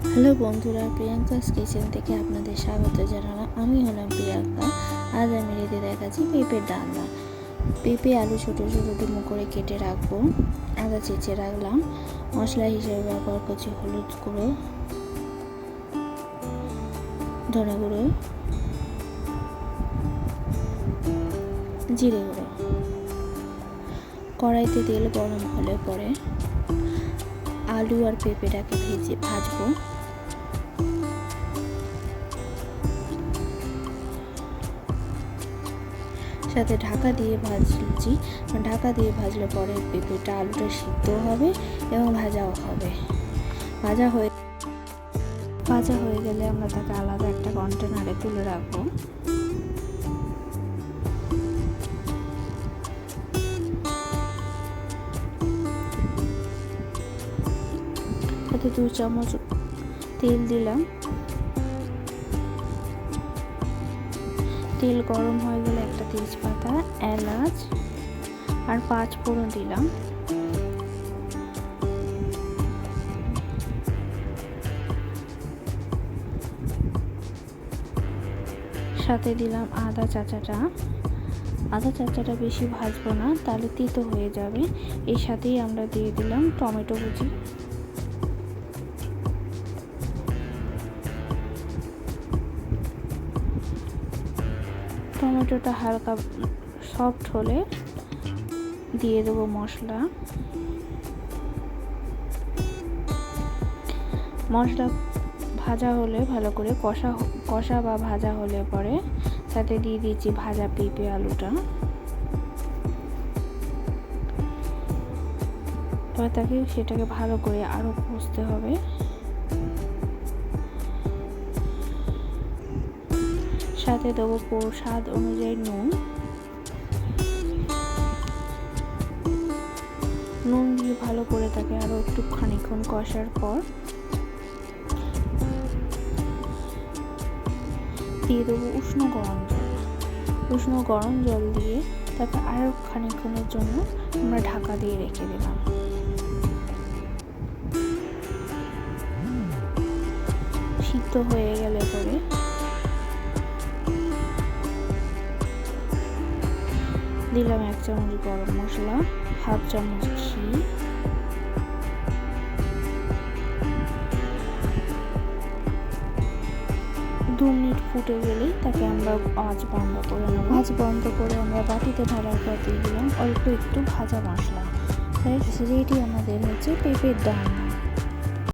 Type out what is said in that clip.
Hello বন্ধুরা, Priyanka's kitchen থেকে আপনাদের স্বাগত জানালাম। আমি হলাম প্রিয়াঙ্কা। আজ আমি রেঁধে দেখাচ্ছি পেঁপের ডালনা। পেঁপে আলু ছোটো ছোটো ডুমো করে কেটে রাখবো। আদা চেঁচে রাখলাম। মশলা হিসেবে ব্যবহার করছি হলুদ গুঁড়ো, ধনে গুঁড়ো, জিরে গুঁড়ো। কড়াইতে তেল গরম হলে পরে আলু আর পেঁপেটাকে ভাজবো। সাথে ঢাকা দিয়ে ভাজছি। ঢাকা দিয়ে ভাজলে পরে পেঁপেটা আলুটা সিদ্ধ হবে এবং ভাজাও হবে। ভাজা হয়ে গেলে আমরা তাকে আলাদা একটা কন্টেনারে তুলে রাখবো। তাতে 2 চামচ তেল দিলাম। তেল গরম হয়ে গেলে একটা তেজপাতা, এলাচ আর 5 ফোড়ন দিলাম। সাথে দিলাম আদা চাচাটা বেশি ভাজবো না, তাহলে তিতো হয়ে যাবে। এর সাথেই আমরা দিয়ে দিলাম টমেটো কুচি। টমেটোটা হালকা সফট হলে দিয়ে দেবো মশলা। ভাজা হলে ভালো করে কষা বা ভাজা হলে পরে তাতে দিয়ে দিচ্ছি ভাজা পেঁপে আলুটা। এবার সেটাকে ভালো করে আরো কষতে হবে। সাথে দেবো স্বাদ অনুযায়ী নুন দিয়ে ভালো করে তাকে আরো একটু খানিকক্ষণ কষার পর দিয়ে দেবো উষ্ণ গরম জল দিয়ে তারপর আরো খানিকক্ষণের জন্য আমরা ঢাকা দিয়ে রেখে দিলাম। সিদ্ধ হয়ে গেলে পরে দিলাম 1 চামচ গরম মশলা, 1/2 চামচ ঘি, দু মিনিট ফুটে গেলেই তাকে আমরা আঁচ বন্ধ করে নেব। আঁচ বন্ধ করে আমরা বাটিতে ঢালার পর দিয়ে দিলাম অল্প একটু ভাজা মশলা। রেডি আমাদের হচ্ছে পেঁপের ডালনা।